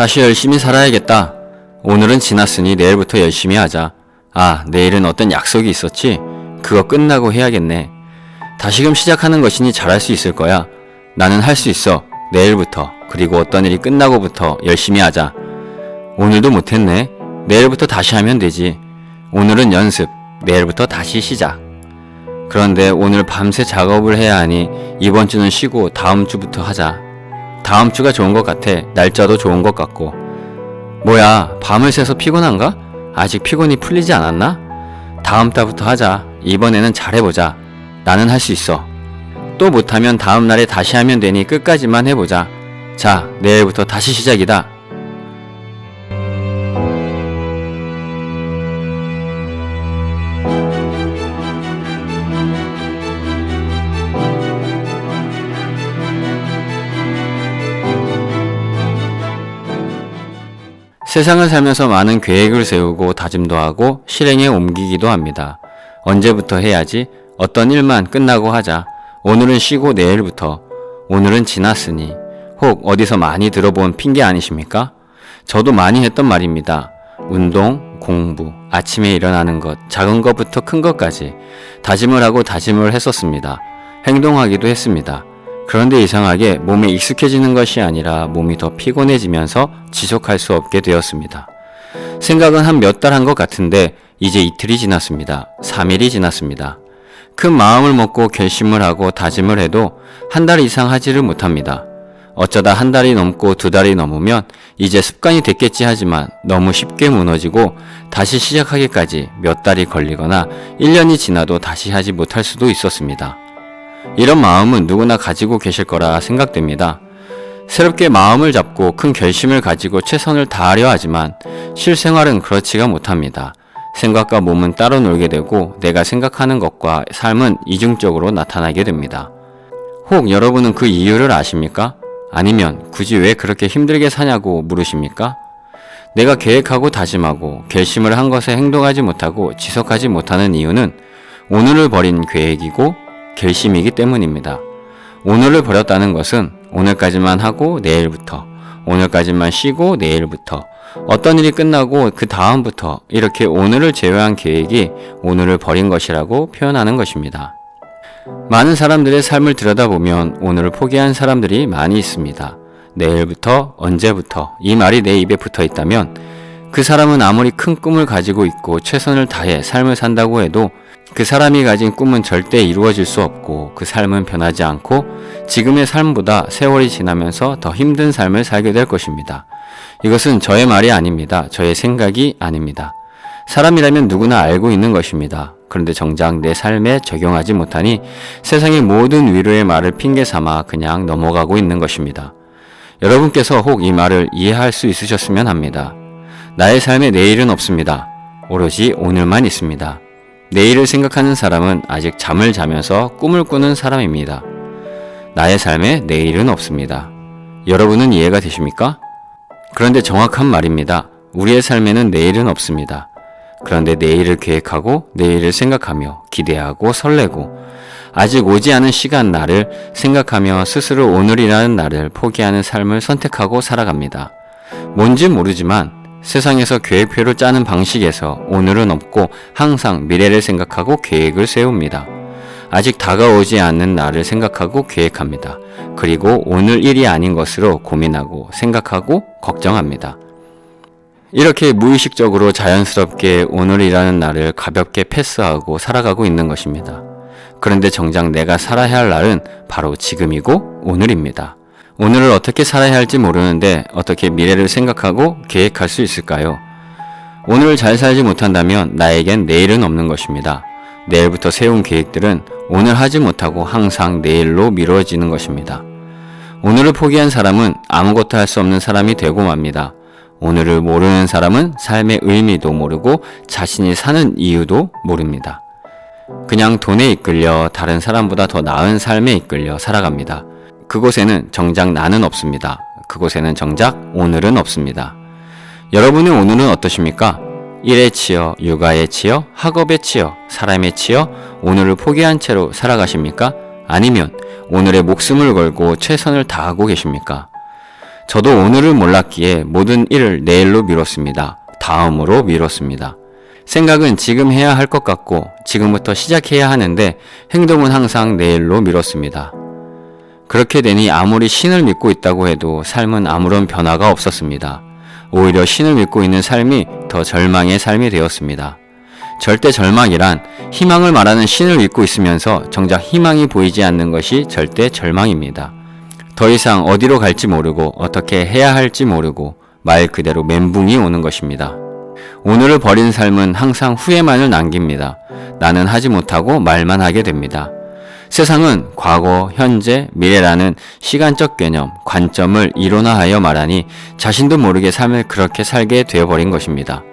다시 열심히 살아야겠다. 오늘은 지났으니 내일부터 열심히 하자. 아, 내일은 어떤 약속이 있었지? 그거 끝나고 해야겠네. 다시금 시작하는 것이니 잘할 수 있을 거야. 나는 할 수 있어. 내일부터, 그리고 어떤 일이 끝나고부터 열심히 하자. 오늘도 못했네. 내일부터 다시 하면 되지. 오늘은 연습, 내일부터 다시 시작. 그런데 오늘 밤새 작업을 해야 하니 이번 주는 쉬고 다음 주부터 하자. 다음 주가 좋은 것 같아. 날짜도 좋은 것 같고. 뭐야, 밤을 새서 피곤한가? 아직 피곤이 풀리지 않았나? 다음 달부터 하자. 이번에는 잘해보자. 나는 할 수 있어. 또 못하면 다음 날에 다시 하면 되니 끝까지만 해보자. 자, 내일부터 다시 시작이다. 세상을 살면서 많은 계획을 세우고 다짐도 하고 실행에 옮기기도 합니다. 언제부터 해야지? 어떤 일만 끝나고 하자. 오늘은 쉬고 내일부터. 오늘은 지났으니. 혹 어디서 많이 들어본 핑계 아니십니까? 저도 많이 했던 말입니다. 운동, 공부, 아침에 일어나는 것, 작은 것부터 큰 것까지 다짐을 하고 다짐을 했었습니다. 행동하기도 했습니다. 그런데 이상하게 몸에 익숙해지는 것이 아니라 몸이 더 피곤해지면서 지속할 수 없게 되었습니다. 생각은 한 몇 달 한 것 같은데 이제 이틀이 지났습니다. 3일이 지났습니다. 큰 마음을 먹고 결심을 하고 다짐을 해도 한 달 이상 하지를 못합니다. 어쩌다 한 달이 넘고 두 달이 넘으면 이제 습관이 됐겠지 하지만 너무 쉽게 무너지고 다시 시작하기까지 몇 달이 걸리거나 1년이 지나도 다시 하지 못할 수도 있었습니다. 이런 마음은 누구나 가지고 계실 거라 생각됩니다. 새롭게 마음을 잡고 큰 결심을 가지고 최선을 다하려 하지만 실생활은 그렇지가 못합니다. 생각과 몸은 따로 놀게 되고 내가 생각하는 것과 삶은 이중적으로 나타나게 됩니다. 혹 여러분은 그 이유를 아십니까? 아니면 굳이 왜 그렇게 힘들게 사냐고 물으십니까? 내가 계획하고 다짐하고 결심을 한 것에 행동하지 못하고 지속하지 못하는 이유는 오늘을 버린 계획이고 결심이기 때문입니다. 오늘을 버렸다는 것은 오늘까지만 하고 내일부터, 오늘까지만 쉬고 내일부터, 어떤 일이 끝나고 그 다음부터 이렇게 오늘을 제외한 계획이 오늘을 버린 것이라고 표현하는 것입니다. 많은 사람들의 삶을 들여다보면 오늘을 포기한 사람들이 많이 있습니다. 내일부터, 언제부터 이 말이 내 입에 붙어 있다면 그 사람은 아무리 큰 꿈을 가지고 있고 최선을 다해 삶을 산다고 해도 그 사람이 가진 꿈은 절대 이루어질 수 없고 그 삶은 변하지 않고 지금의 삶보다 세월이 지나면서 더 힘든 삶을 살게 될 것입니다. 이것은 저의 말이 아닙니다. 저의 생각이 아닙니다. 사람이라면 누구나 알고 있는 것입니다. 그런데 정작 내 삶에 적용하지 못하니 세상의 모든 위로의 말을 핑계 삼아 그냥 넘어가고 있는 것입니다. 여러분께서 혹 이 말을 이해할 수 있으셨으면 합니다. 나의 삶에 내일은 없습니다. 오로지 오늘만 있습니다. 내일을 생각하는 사람은 아직 잠을 자면서 꿈을 꾸는 사람입니다. 나의 삶에 내일은 없습니다. 여러분은 이해가 되십니까? 그런데 정확한 말입니다. 우리의 삶에는 내일은 없습니다. 그런데 내일을 계획하고 내일을 생각하며 기대하고 설레고 아직 오지 않은 시간 나를 생각하며 스스로 오늘이라는 날을 포기하는 삶을 선택하고 살아갑니다. 뭔지 모르지만 세상에서 계획표를 짜는 방식에서 오늘은 없고 항상 미래를 생각하고 계획을 세웁니다. 아직 다가오지 않는 날을 생각하고 계획합니다. 그리고 오늘 일이 아닌 것으로 고민하고 생각하고 걱정합니다. 이렇게 무의식적으로 자연스럽게 오늘이라는 날을 가볍게 패스하고 살아가고 있는 것입니다. 그런데 정작 내가 살아야 할 날은 바로 지금이고 오늘입니다. 오늘을 어떻게 살아야 할지 모르는데 어떻게 미래를 생각하고 계획할 수 있을까요? 오늘을 잘 살지 못한다면 나에겐 내일은 없는 것입니다. 내일부터 세운 계획들은 오늘 하지 못하고 항상 내일로 미뤄지는 것입니다. 오늘을 포기한 사람은 아무것도 할 수 없는 사람이 되고 맙니다. 오늘을 모르는 사람은 삶의 의미도 모르고 자신이 사는 이유도 모릅니다. 그냥 돈에 이끌려 다른 사람보다 더 나은 삶에 이끌려 살아갑니다. 그곳에는 정작 나는 없습니다. 그곳에는 정작 오늘은 없습니다. 여러분의 오늘은 어떠십니까? 일에 치여, 육아에 치여, 학업에 치여, 사람에 치여 오늘을 포기한 채로 살아가십니까? 아니면 오늘의 목숨을 걸고 최선을 다하고 계십니까? 저도 오늘을 몰랐기에 모든 일을 내일로 미뤘습니다. 다음으로 미뤘습니다. 생각은 지금 해야 할 것 같고 지금부터 시작해야 하는데 행동은 항상 내일로 미뤘습니다. 그렇게 되니 아무리 신을 믿고 있다고 해도 삶은 아무런 변화가 없었습니다. 오히려 신을 믿고 있는 삶이 더 절망의 삶이 되었습니다. 절대 절망이란 희망을 말하는 신을 믿고 있으면서 정작 희망이 보이지 않는 것이 절대 절망입니다. 더 이상 어디로 갈지 모르고 어떻게 해야 할지 모르고 말 그대로 멘붕이 오는 것입니다. 오늘을 버린 삶은 항상 후회만을 남깁니다. 나는 하지 못하고 말만 하게 됩니다. 세상은 과거, 현재, 미래라는 시간적 개념, 관점을 이론화하여 말하니 자신도 모르게 삶을 그렇게 살게 되어버린 것입니다.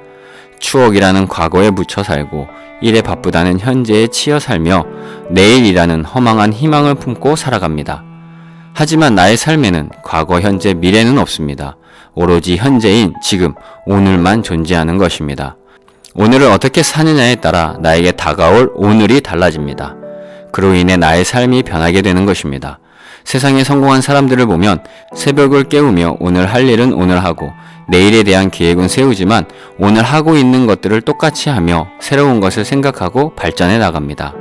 추억이라는 과거에 묻혀 살고 일에 바쁘다는 현재에 치여 살며 내일이라는 허망한 희망을 품고 살아갑니다. 하지만 나의 삶에는 과거, 현재, 미래는 없습니다. 오로지 현재인 지금, 오늘만 존재하는 것입니다. 오늘을 어떻게 사느냐에 따라 나에게 다가올 오늘이 달라집니다. 그로 인해 나의 삶이 변하게 되는 것입니다. 세상에 성공한 사람들을 보면 새벽을 깨우며 오늘 할 일은 오늘 하고 내일에 대한 계획은 세우지만 오늘 하고 있는 것들을 똑같이 하며 새로운 것을 생각하고 발전해 나갑니다.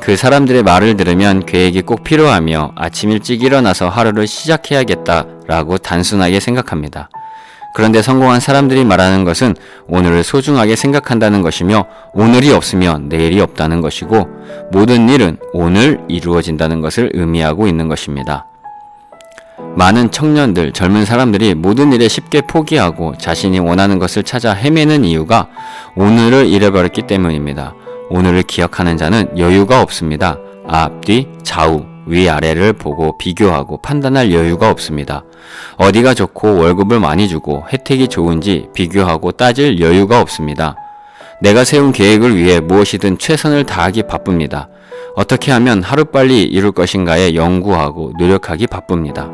그 사람들의 말을 들으면 계획이 꼭 필요하며 아침 일찍 일어나서 하루를 시작해야겠다라고 단순하게 생각합니다. 그런데 성공한 사람들이 말하는 것은 오늘을 소중하게 생각한다는 것이며 오늘이 없으면 내일이 없다는 것이고 모든 일은 오늘 이루어진다는 것을 의미하고 있는 것입니다. 많은 청년들, 젊은 사람들이 모든 일에 쉽게 포기하고 자신이 원하는 것을 찾아 헤매는 이유가 오늘을 잃어버렸기 때문입니다. 오늘을 기억하는 자는 여유가 없습니다. 앞, 뒤, 좌우, 위아래를 보고 비교하고 판단할 여유가 없습니다. 어디가 좋고 월급을 많이 주고 혜택이 좋은지 비교하고 따질 여유가 없습니다. 내가 세운 계획을 위해 무엇이든 최선을 다하기 바쁩니다. 어떻게 하면 하루빨리 이룰 것인가에 연구하고 노력하기 바쁩니다.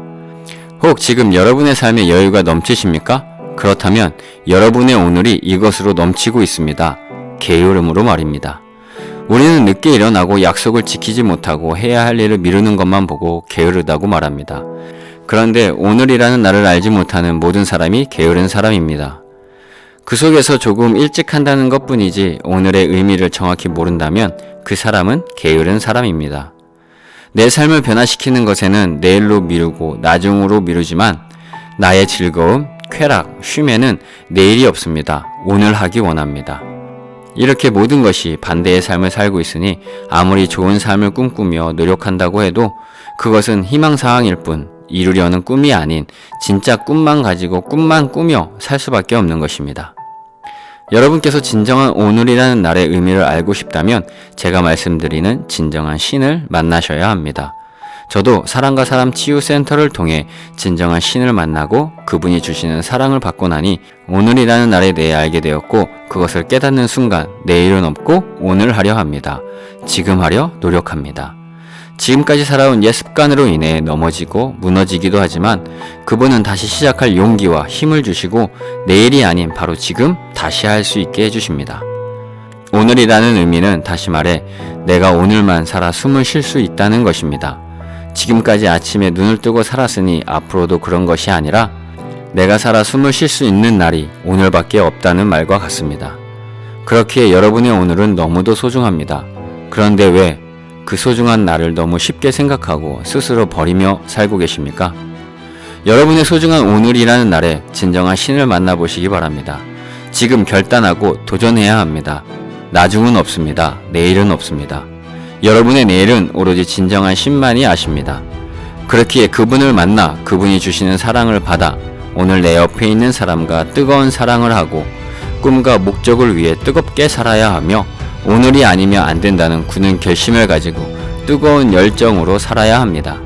혹 지금 여러분의 삶에 여유가 넘치십니까? 그렇다면 여러분의 오늘이 이것으로 넘치고 있습니다. 게으름으로 말입니다. 우리는 늦게 일어나고 약속을 지키지 못하고 해야 할 일을 미루는 것만 보고 게으르다고 말합니다. 그런데 오늘이라는 날을 알지 못하는 모든 사람이 게으른 사람입니다. 그 속에서 조금 일찍 한다는 것뿐이지 오늘의 의미를 정확히 모른다면 그 사람은 게으른 사람입니다. 내 삶을 변화시키는 것에는 내일로 미루고 나중으로 미루지만 나의 즐거움, 쾌락, 쉼에는 내일이 없습니다. 오늘 하기 원합니다. 이렇게 모든 것이 반대의 삶을 살고 있으니 아무리 좋은 삶을 꿈꾸며 노력한다고 해도 그것은 희망사항일 뿐 이루려는 꿈이 아닌 진짜 꿈만 가지고 꿈만 꾸며 살 수밖에 없는 것입니다. 여러분께서 진정한 오늘이라는 날의 의미를 알고 싶다면 제가 말씀드리는 진정한 신을 만나셔야 합니다. 저도 사람과 사람 치유센터를 통해 진정한 신을 만나고 그분이 주시는 사랑을 받고 나니 오늘이라는 날에 대해 알게 되었고 그것을 깨닫는 순간 내일은 없고 오늘 하려 합니다. 지금 하려 노력합니다. 지금까지 살아온 옛 습관으로 인해 넘어지고 무너지기도 하지만 그분은 다시 시작할 용기와 힘을 주시고 내일이 아닌 바로 지금 다시 할 수 있게 해주십니다. 오늘이라는 의미는 다시 말해 내가 오늘만 살아 숨을 쉴 수 있다는 것입니다. 지금까지 아침에 눈을 뜨고 살았으니 앞으로도 그런 것이 아니라 내가 살아 숨을 쉴 수 있는 날이 오늘밖에 없다는 말과 같습니다. 그렇기에 여러분의 오늘은 너무도 소중합니다. 그런데 왜 그 소중한 날을 너무 쉽게 생각하고 스스로 버리며 살고 계십니까? 여러분의 소중한 오늘이라는 날에 진정한 신을 만나보시기 바랍니다. 지금 결단하고 도전해야 합니다. 나중은 없습니다. 내일은 없습니다. 여러분의 내일은 오로지 진정한 신만이 아십니다. 그렇기에 그분을 만나 그분이 주시는 사랑을 받아 오늘 내 옆에 있는 사람과 뜨거운 사랑을 하고 꿈과 목적을 위해 뜨겁게 살아야 하며 오늘이 아니면 안 된다는 굳은 결심을 가지고 뜨거운 열정으로 살아야 합니다.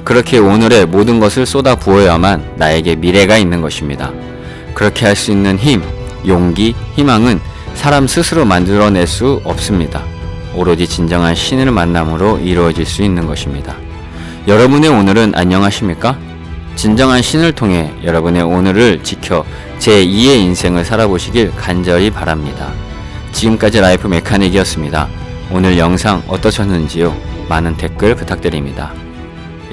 그렇게 오늘의 모든 것을 쏟아 부어야만 나에게 미래가 있는 것입니다. 그렇게 할 수 있는 힘, 용기, 희망은 사람 스스로 만들어낼 수 없습니다. 오로지 진정한 신을 만남으로 이루어질 수 있는 것입니다. 여러분의 오늘은 안녕하십니까? 진정한 신을 통해 여러분의 오늘을 지켜 제2의 인생을 살아보시길 간절히 바랍니다. 지금까지 라이프 메카닉이었습니다. 오늘 영상 어떠셨는지요? 많은 댓글 부탁드립니다.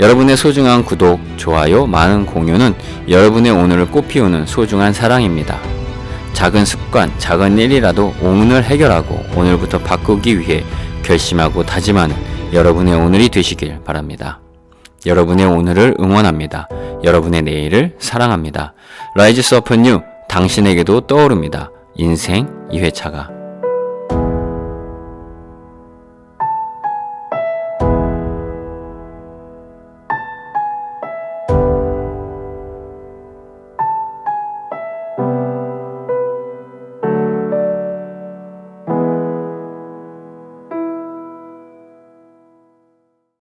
여러분의 소중한 구독, 좋아요, 많은 공유는 여러분의 오늘을 꽃피우는 소중한 사랑입니다. 작은 습관, 작은 일이라도 오늘 해결하고 오늘부터 바꾸기 위해 결심하고 다짐하는 여러분의 오늘이 되시길 바랍니다. 여러분의 오늘을 응원합니다. 여러분의 내일을 사랑합니다. 라이즈 서프 뉴, 당신에게도 떠오릅니다. 인생 2회차가